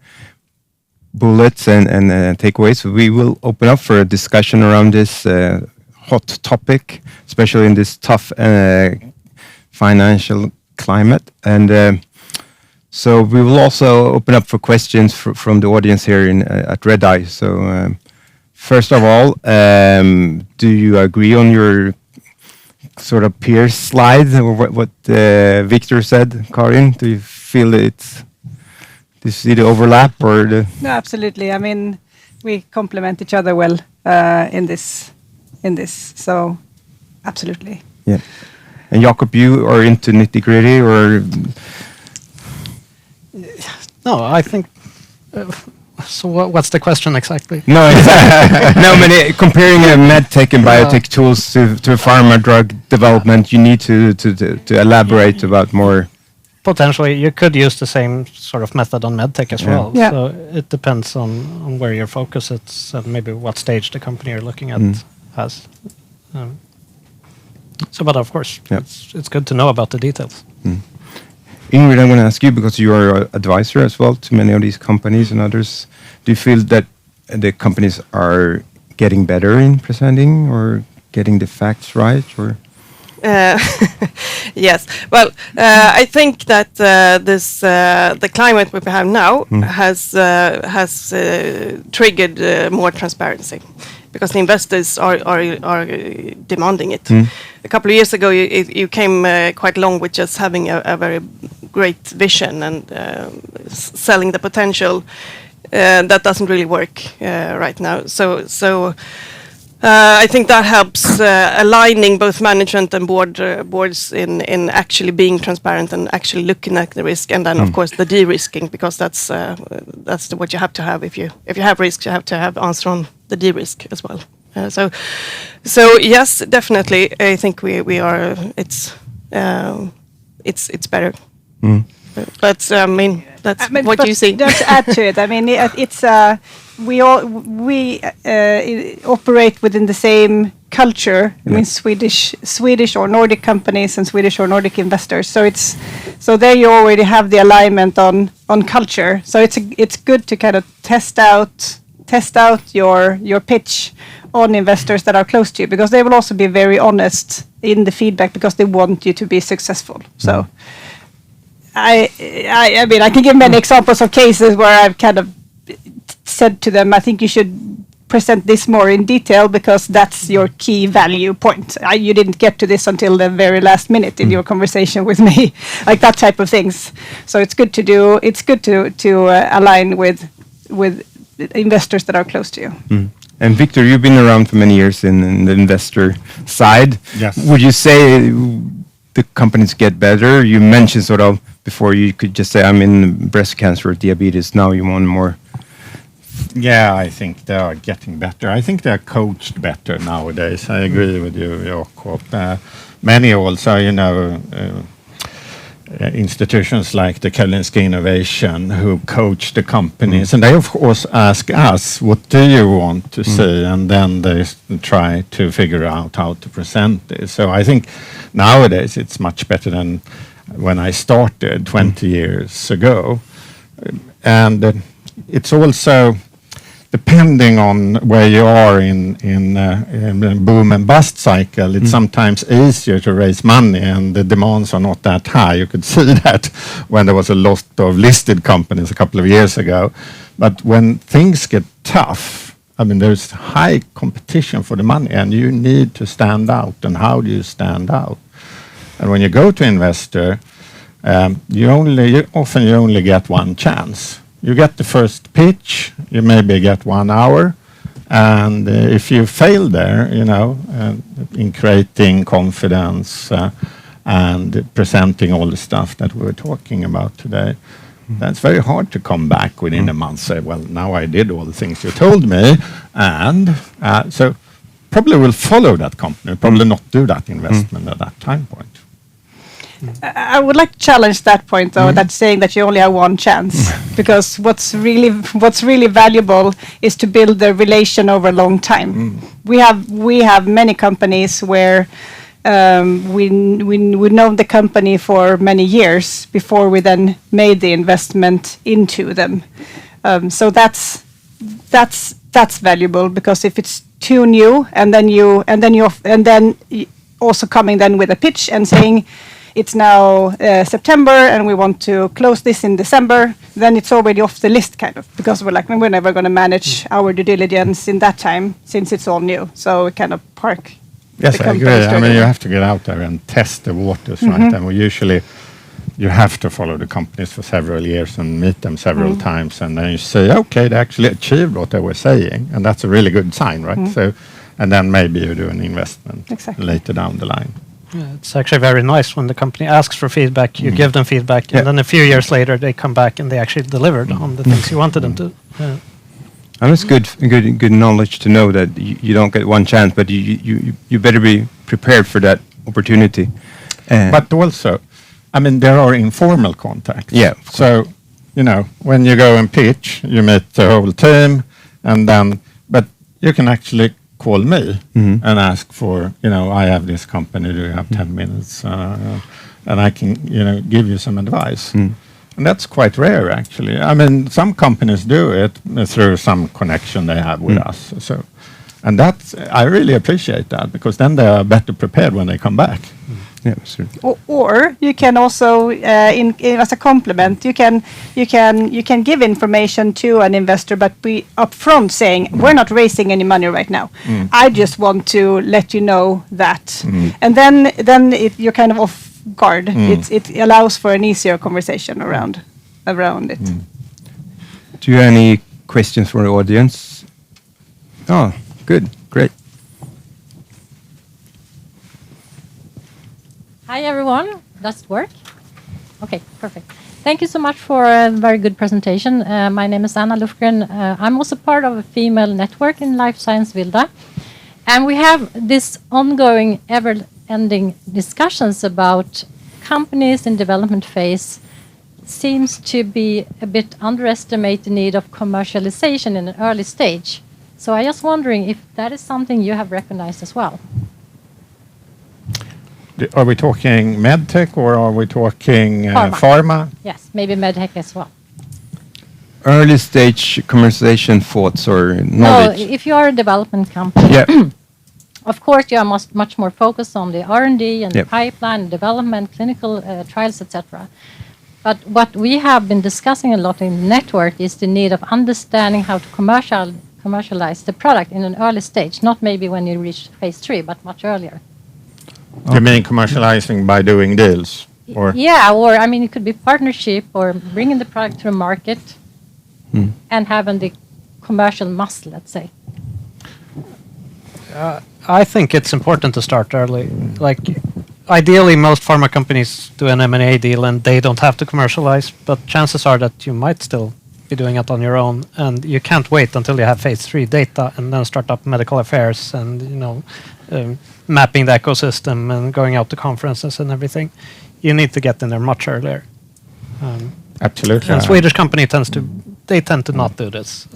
S2: bullets and takeaways. We will open up for a discussion around this hot topic, especially in this tough financial climate. And so we will also open up for questions from the audience here at Redeye. So first of all, do you agree on your sort of peer slide, or what Viktor said, Karin? Do you feel do you see the overlap or the?
S4: No, absolutely. I mean, we complement each other well in this. So, absolutely.
S2: Yeah. And Jakob, you are into nitty gritty, or?
S5: No, I think. So what's the question exactly?
S2: No, exactly. No, I mean, comparing medtech and biotech tools to pharma drug development, you need to elaborate about more.
S5: Potentially, you could use the same sort of method on medtech as well.
S4: Yeah.
S5: So it depends on where your focus is and maybe what stage the company you're looking at has. But of course, it's good to know about the details.
S2: Ingrid, I'm going to ask you, because you are an advisor as well to many of these companies and others. Do you feel that the companies are getting better in presenting or getting the facts right, or?
S6: Yes. Well, I think that the climate we have now has triggered more transparency, because the investors are demanding it. A couple of years ago, you came quite long with just having a very great vision and selling the potential. That doesn't really work right now. So I think that helps aligning both management and boards in actually being transparent and actually looking at the risk, and then of course the de-risking, because that's what you have to have. If you have risks, you have to have answer on the de-risk as well. So yes, definitely, I think we are. It's better. But I mean, that's what you see.
S4: Just to add to it, I mean, it's we operate within the same culture. I mean, Swedish or Nordic companies and Swedish or Nordic investors. So there you already have the alignment on culture. So it's good to kind of test out your pitch on investors that are close to you, because they will also be very honest in the feedback, because they want you to be successful. So. I mean, I can give many examples of cases where I've kind of said to them, I think you should present this more in detail, because that's your key value point. You didn't get to this until the very last minute in your conversation with me, like that type of things. So it's good to do. It's good to align with investors that are close to you.
S2: And Viktor, you've been around for many years in the investor side.
S3: Yes.
S2: Would you say the companies get better? You mentioned sort of before, you could just say, I'm in breast cancer or diabetes. Now you want more.
S3: Yeah, I think they are getting better. I think they're coached better nowadays. I agree with you, Jakob. Many also, institutions like the Karolinska Innovation, who coach the companies, and they of course ask us, what do you want to see? And then they try to figure out how to present this. So I think nowadays it's much better than when I started 20 years ago. And it's also depending on where you are in a boom and bust cycle, it's sometimes easier to raise money and the demands are not that high. You could see that when there was a lot of listed companies a couple of years ago. But when things get tough, I mean, there's high competition for the money and you need to stand out. And how do you stand out? And when you go to investor, you only get one chance. You get the first pitch, you maybe get 1 hour, and if you fail there, in creating confidence and presenting all the stuff that we were talking about today, that's very hard to come back within a month, say, well, now I did all the things you told me, and so probably will follow that company, probably not do that investment at that time point.
S4: I would like to challenge that point, though, that's saying that you only have one chance, because what's really valuable is to build the relation over a long time. We have many companies where we know the company for many years before we then made the investment into them. So that's valuable, because if it's too new and then also coming then with a pitch and saying it's now September and we want to close this in December, then it's already off the list kind of, because we're never going to manage our due diligence in that time since it's all new. So we kind of park.
S3: Yes, I agree. I mean, you have to get out there and test the waters, right? And you have to follow the companies for several years and meet them several times, and then you say, okay, they actually achieved what they were saying, and that's a really good sign, right? So, and then maybe you do an investment later down the line.
S5: Yeah, it's actually very nice when the company asks for feedback, you give them feedback, and then a few years later they come back and they actually delivered on the things you wanted them to.
S2: And it's good knowledge to know that you don't get one chance, but you better be prepared for that opportunity.
S3: But also, I mean, there are informal contacts.
S2: Yeah.
S3: So, when you go and pitch, you meet the whole team, but you can actually call me and ask for, I have this company, do you have 10 minutes? And I can, give you some advice. And that's quite rare, actually. I mean, some companies do it through some connection they have with us. So, and I really appreciate that, because then they are better prepared when they come back.
S2: Yeah, sure.
S4: Or you can also, as a compliment, you can give information to an investor, but be upfront saying, we're not raising any money right now. I just want to let you know that, and then you're kind of off guard. It allows for an easier conversation around it.
S2: Do you have any questions for the audience? Oh, good, great.
S8: Hi everyone, does it work? Okay, perfect. Thank you so much for a very good presentation. My name is Anna Lufgren. I'm also part of a female network in Life Science Vilda. And we have this ongoing, ever-ending discussions about companies in development phase seems to be a bit underestimate the need of commercialization in an early stage. So I just wondering if that is something you have recognized as well.
S3: Are we talking medtech or are we talking pharma?
S8: Yes, maybe medtech as well.
S2: Early stage commercialization thoughts or knowledge?
S8: No, if you are a development company, of course you are much more focused on the R&D and the pipeline, development, clinical trials, etc. But what we have been discussing a lot in the network is the need of understanding how to commercialize the product in an early stage, not maybe when you reach phase 3, but much earlier.
S3: You mean commercializing by doing deals? Or?
S8: Yeah, or I mean, it could be partnership or bringing the product to the market and having the commercial muscle, let's say.
S5: I think it's important to start early. Like, ideally, most pharma companies do an M&A deal and they don't have to commercialize, but chances are that you might still be doing it on your own, and you can't wait until you have phase 3 data and then start up medical affairs and, mapping the ecosystem and going out to conferences and everything. You need to get in there much earlier.
S3: Absolutely.
S5: And Swedish company tend to not do this.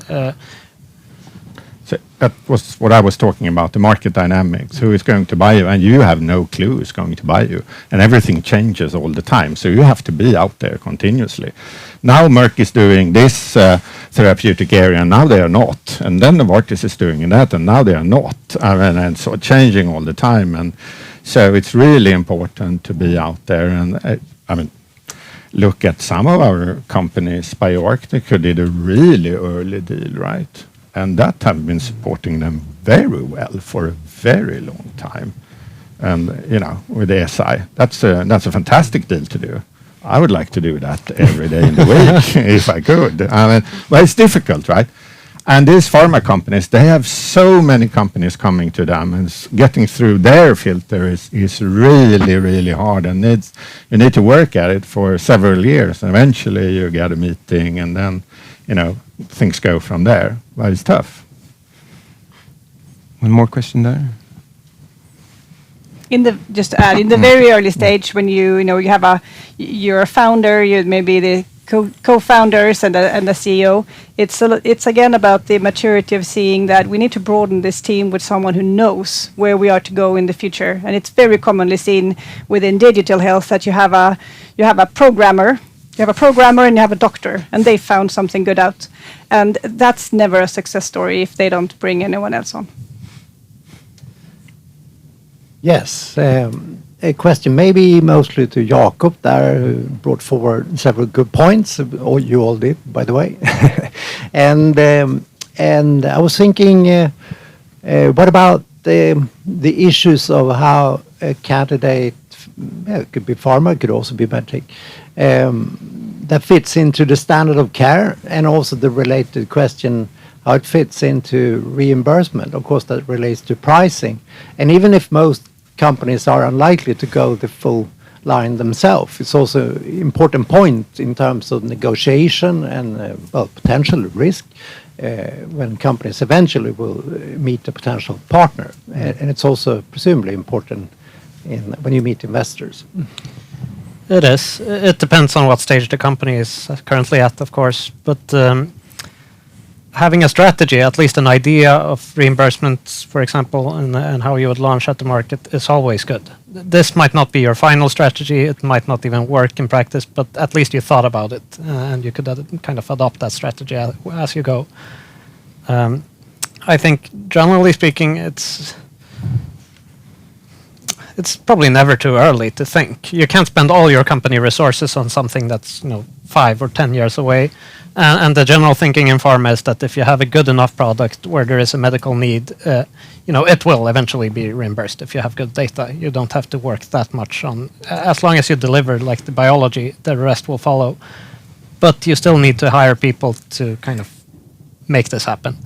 S3: So that was what I was talking about, the market dynamics. Who is going to buy you? And you have no clue who's going to buy you. And everything changes all the time. So you have to be out there continuously. Now Merck is doing this therapeutic area, and now they are not. And then Novartis is doing that, and now they are not. And so changing all the time. And so it's really important to be out there. And look at some of our companies. BioArctic did a really early deal, right? And that have been supporting them very well for a very long time. And, with the SI, that's a fantastic deal to do. I would like to do that every day in the week if I could. But it's difficult, right? And these pharma companies, they have so many companies coming to them, and getting through their filter is really, really hard. And you need to work at it for several years. And eventually you get a meeting, and then, things go from there. But it's tough.
S2: One more question there.
S4: Just to add, in the very early stage, when you're a founder, maybe the co-founders and the CEO. It's again about the maturity of seeing that we need to broaden this team with someone who knows where we are to go in the future. And it's very commonly seen within digital health that you have a programmer. You have a programmer and you have a doctor, and they found something good out. And that's never a success story if they don't bring anyone else on.
S9: Yes, a question maybe mostly to Jakob there, who brought forward several good points, or you all did, by the way. and I was thinking, what about the issues of how a candidate, it could be pharma, it could also be medtech, that fits into the standard of care, and also the related question how it fits into reimbursement. Of course, that relates to pricing. And even if most companies are unlikely to go the full line themselves, it's also an important point in terms of negotiation and potential risk when companies eventually will meet a potential partner. And it's also presumably important when you meet investors.
S5: It is. It depends on what stage the company is currently at, of course. But having a strategy, at least an idea of reimbursements, for example, and how you would launch at the market is always good. This might not be your final strategy. It might not even work in practice, but at least you thought about it, and you could kind of adopt that strategy as you go. I think, generally speaking, it's probably never too early to think. You can't spend all your company resources on something that's 5 or 10 years away. And the general thinking in pharma is that if you have a good enough product where there is a medical need, it will eventually be reimbursed if you have good data. You don't have to work that much on, as long as you deliver like the biology, the rest will follow. But you still need to hire people to kind of make this happen.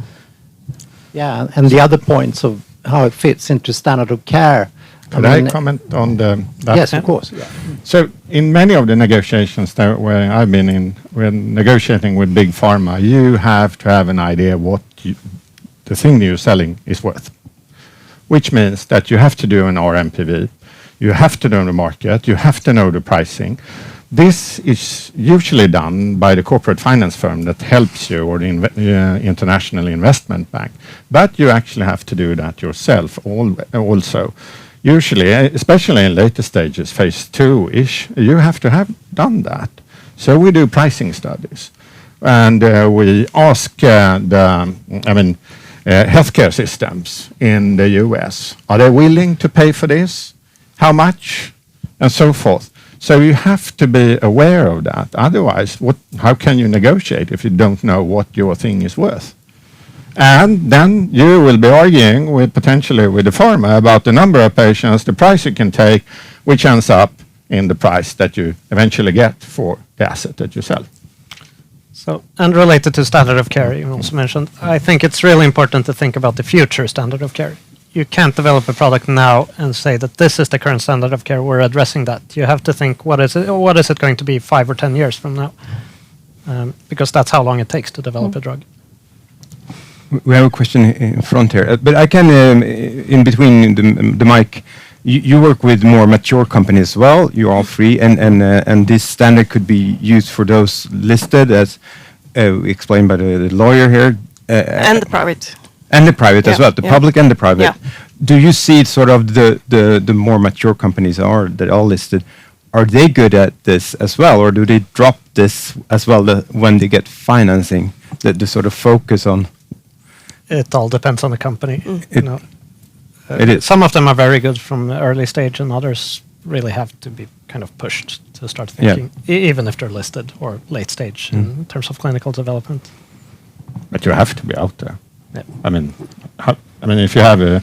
S9: Yeah, and the other points of how it fits into standard of care.
S3: Could I comment on that?
S9: Yes, of course. Yeah.
S3: So in many of the negotiations where I've been in, when negotiating with big pharma, you have to have an idea what the thing you're selling is worth, which means that you have to do an RMPV, you have to know the market, you have to know the pricing. This is usually done by the corporate finance firm that helps you, or the international investment bank, but you actually have to do that yourself also. Usually, especially in later stages, phase 2-ish, you have to have done that. So we do pricing studies, and we ask healthcare systems in the US, are they willing to pay for this? How much? And so forth. So you have to be aware of that. Otherwise, how can you negotiate if you don't know what your thing is worth? And then you will be arguing potentially with the pharma about the number of patients, the price you can take, which ends up in the price that you eventually get for the asset that you sell.
S5: So, and related to standard of care, you also mentioned, I think it's really important to think about the future standard of care. You can't develop a product now and say that this is the current standard of care, we're addressing that. You have to think, what is it going to be 5 or 10 years from now? Because that's how long it takes to develop a drug.
S2: We have a question in front here, but I can, in between the mic, you work with more mature companies as well. You're all free, and this standard could be used for those listed, as explained by the lawyer here.
S6: And the private.
S2: And the private as well, the public and the private.
S6: Yeah.
S2: Do you see sort of the more mature companies that are listed, are they good at this as well, or do they drop this as well when they get financing, the sort of focus on?
S5: It all depends on the company.
S2: It is.
S5: Some of them are very good from the early stage, and others really have to be kind of pushed to start thinking, even if they're listed or late stage in terms of clinical development.
S3: But you have to be out there.
S5: Yeah.
S3: I mean, if you have a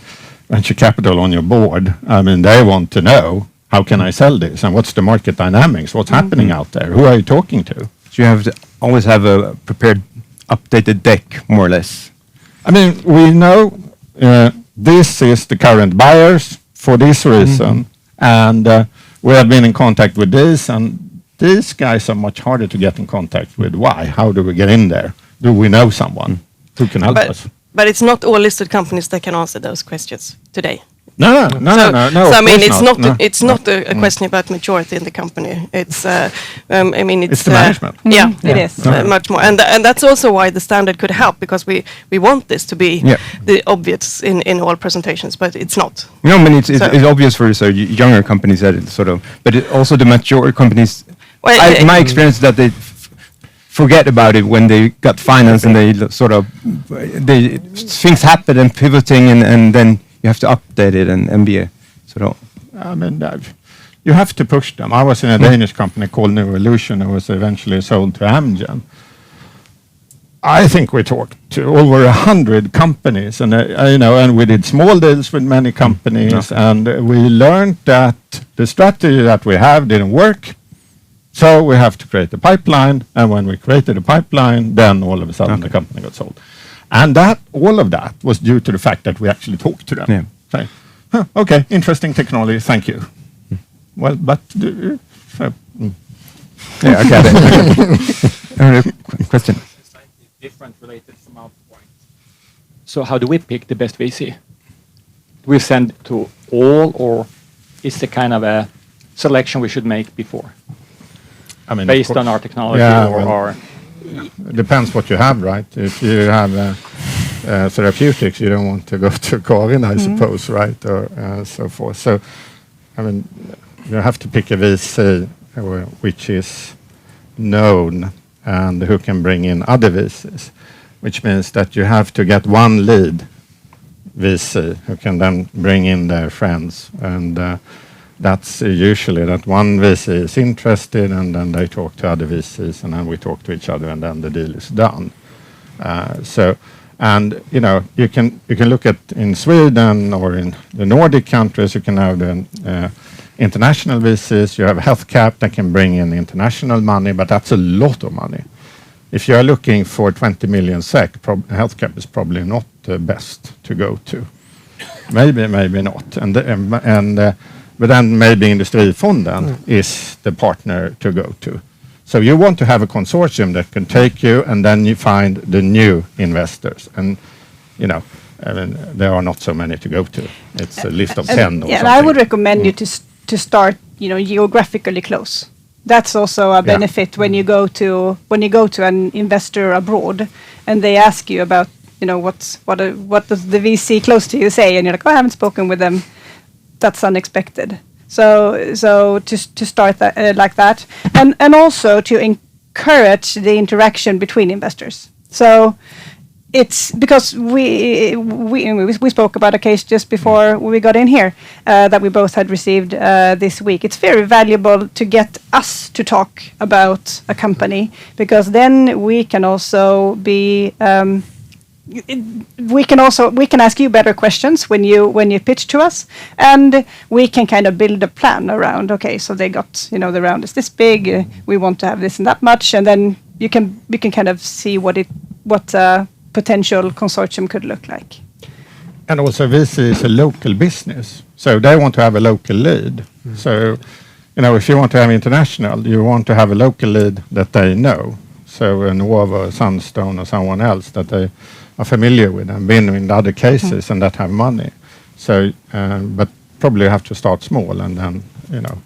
S3: venture capital on your board, they want to know, how can I sell this, and what's the market dynamics, what's happening out there, who are you talking to?
S2: So you have to always have a prepared, updated deck, more or less.
S3: I mean, we know this is the current buyers for this reason, and we have been in contact with this, and these guys are much harder to get in contact with. Why? How do we get in there? Do we know someone who can help us?
S6: But it's not all listed companies that can answer those questions today.
S3: No.
S6: So I mean, it's not
S3: No.
S6: it's not a question about majority in the company. It's I mean,
S3: It's the management.
S6: Yeah,
S4: It is.
S6: much more, and that's also why the standard could help, because we want this to be the obvious in all presentations, but it's not.
S2: No, I mean
S6: So-
S2: it's obvious for younger companies that it's sort of, but also the mature companies.
S6: Well,
S2: My experience is that they forget about it when they got finance and they sort of things happen and pivoting and then you have to update it and be a sort of.
S3: I mean, you have to push them. I was in a Danish company called New Evolution, who was eventually sold to Amgen. I think we talked to over 100 companies, and and we did small deals with many companies, and we learned that the strategy that we have didn't work. So we have to create a pipeline, and when we created a pipeline, then all of a sudden the company got sold. And all of that was due to the fact that we actually talked to them.
S2: Yeah.
S3: Saying, okay, interesting technology, thank you. Well, but...
S2: Yeah, I got it. Another question.
S10: Slightly different related from our point. So how do we pick the best VC? Do we send to all, or is there kind of a selection we should make before?
S3: I mean,
S10: based on our technology or
S3: it depends what you have, right? If you have therapeutics, you don't want to go to Karin, I suppose, right? Or so forth. So, I mean, you have to pick a VC which is known and who can bring in other VCs, which means that you have to get one lead VC who can then bring in their friends, and that's usually that one VC is interested, and then they talk to other VCs, and then we talk to each other, and then the deal is done. And you can look at in Sweden or in the Nordic countries, you can have the international VCs. You have HealthCap that can bring in international money, but that's a lot of money. If you are looking for 20 million SEK, HealthCap is probably not the best to go to. Maybe not, but then maybe Industrifonden is the partner to go to. So you want to have a consortium that can take you, and then you find the new investors. And, I mean, there are not so many to go to. It's a list of 10 or something.
S4: And I would recommend you to start, geographically close. That's also a benefit when you go to an investor abroad, and they ask you about, what does the VC close to you say, and you're like, I haven't spoken with them. That's unexpected. So to start that, like that, and also to encourage the interaction between investors. So it's because we spoke about a case just before we got in here that we both had received this week. It's very valuable to get us to talk about a company, because then we can also be we can ask you better questions when you pitch to us, and we can kind of build a plan around, okay, so they got, the round is this big, we want to have this and that much, and then we can kind of see what a potential consortium could look like.
S3: And also VC is a local business, so they want to have a local lead. So, if you want to have international, you want to have a local lead that they know. So Novo, Sunstone, or someone else that they are familiar with and been in other cases and that have money. So, but probably have to start small and then,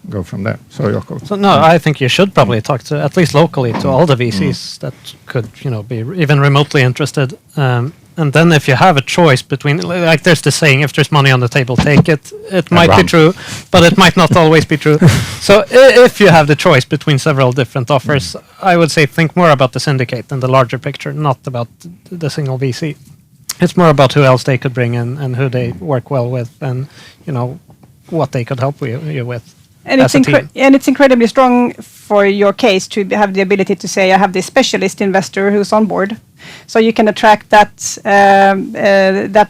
S3: go from there. So, Jakob.
S5: So no, I think you should probably talk to, at least locally, to all the VCs that could, be even remotely interested. And then if you have a choice between, like there's the saying, if there's money on the table, take it. It might be true, but it might not always be true. So if you have the choice between several different offers, I would say think more about the syndicate and the larger picture, not about the single VC. It's more about who else they could bring in and who they work well with, and what they could help you with.
S4: And it's incredibly strong for your case to have the ability to say, I have this specialist investor who's on board. So you can attract that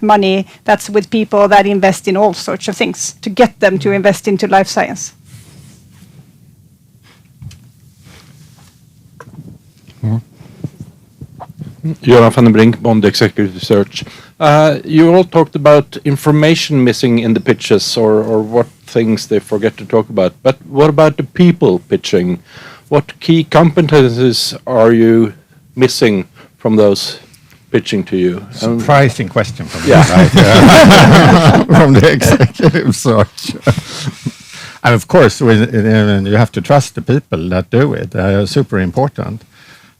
S4: money that's with people that invest in all sorts of things, to get them to invest into life science.
S11: Göran van den Brink, Bond Executive Search. You all talked about information missing in the pitches, or what things they forget to talk about. But what about the people pitching? What key competencies are you missing from those pitching to you?
S3: Surprising question from
S11: Yeah.
S3: from the executive search. And of course, you have to trust the people that do it. They are super important.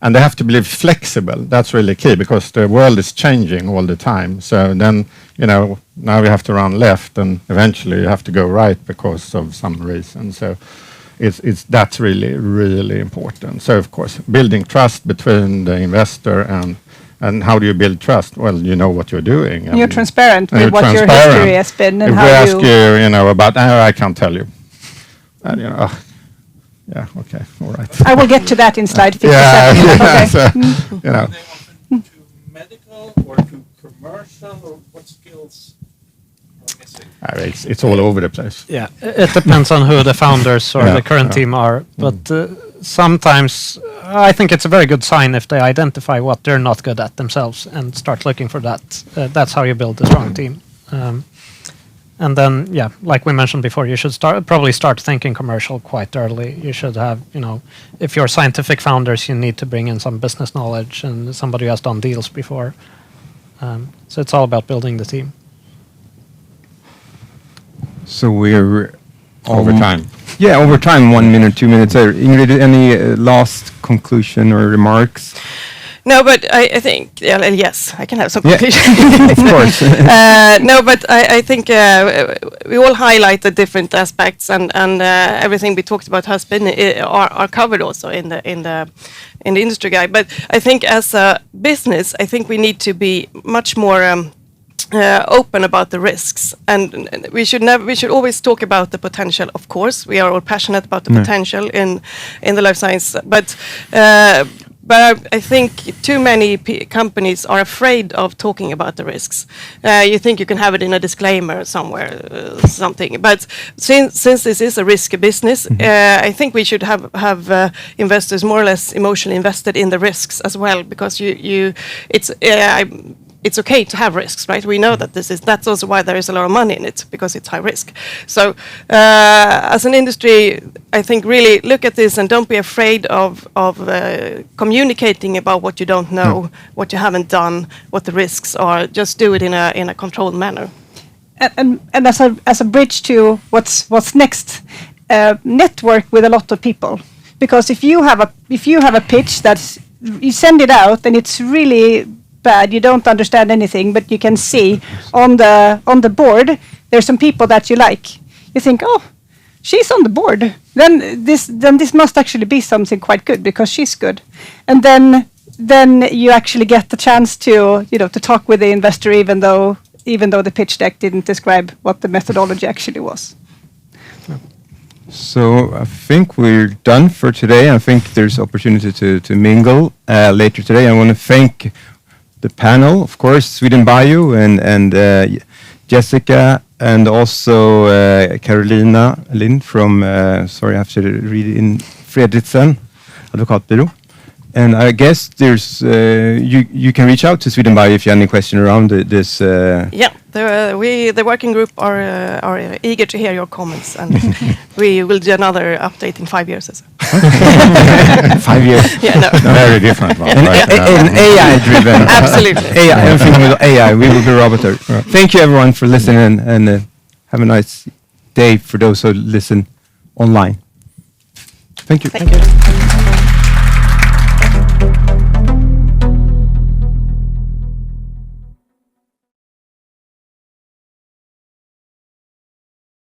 S3: And they have to be flexible. That's really key because the world is changing all the time. So then, now we have to run left and eventually you have to go right because of some reason. So that's really, really important. So of course, building trust between the investor and how do you build trust? Well, you know what you're doing.
S4: You're transparent with what your history has been and
S3: if
S4: how
S3: we ask
S4: you...
S3: about, I can't tell you. And yeah, okay, all right.
S4: I will get to that in slide 57.
S3: Yeah,
S4: Okay.
S3: so,
S11: They want to medical or to commercial, or what skills are missing?
S3: It's all over the place.
S5: Yeah, it depends on who the founders or the current team are. But sometimes I think it's a very good sign if they identify what they're not good at themselves and start looking for that. That's how you build a strong team. And then, like we mentioned before, you should probably start thinking commercial quite early. You should have, if you're scientific founders, you need to bring in some business knowledge and somebody who has done deals before. So it's all about building the team.
S2: So we're
S3: Over time.
S2: Yeah, over time, 1 minute, 2 minutes. Ingrid, any last conclusion or remarks?
S6: No, but I think, yes, I can have some
S2: Yeah,
S6: conclusion.
S2: of course.
S6: No, but I think we all highlight the different aspects, and everything we talked about has been are covered also in the industry guide. But I think as a business, I think we need to be much more open about the risks, and we should always talk about the potential. Of course, we are all passionate about the potential in the life science, but I think too many companies are afraid of talking about the risks. You think you can have it in a disclaimer somewhere, something. But since this is a risky business, I think we should have investors more or less emotionally invested in the risks as well, because it's okay to have risks, right? We know that that's also why there is a lot of money in it, because it's high risk. So as an industry, I think really look at this and don't be afraid of communicating about what you don't know, what you haven't done, what the risks are. Just do it in a controlled manner.
S4: And as a bridge to what's next, network with a lot of people, because if you have a pitch that you send it out and it's really bad, you don't understand anything, but you can see on the board there's some people that you like. You think, oh, she's on the board. Then this must actually be something quite good because she's good, and then you actually get the chance to to talk with the investor, even though the pitch deck didn't describe what the methodology actually was.
S2: So I think we're done for today. I think there's opportunity to mingle later today. I want to thank the panel, of course, SwedenBIO and Jessica, and also Carolina Lind from, sorry, I have to read it in Fredersen, Advokatbyrå. And I guess there's you can reach out to SwedenBIO if you have any question around this.
S6: Yeah, the working group are eager to hear your comments, and we will do another update in 5 years or so.
S2: 5 years.
S6: Yeah, no.
S3: Very different one.
S2: An AI-driven.
S6: Absolutely.
S2: AI, everything with AI. We will be roboter. Thank you, everyone, for listening, and have a nice day for those who listen online. Thank you.
S6: Thank you.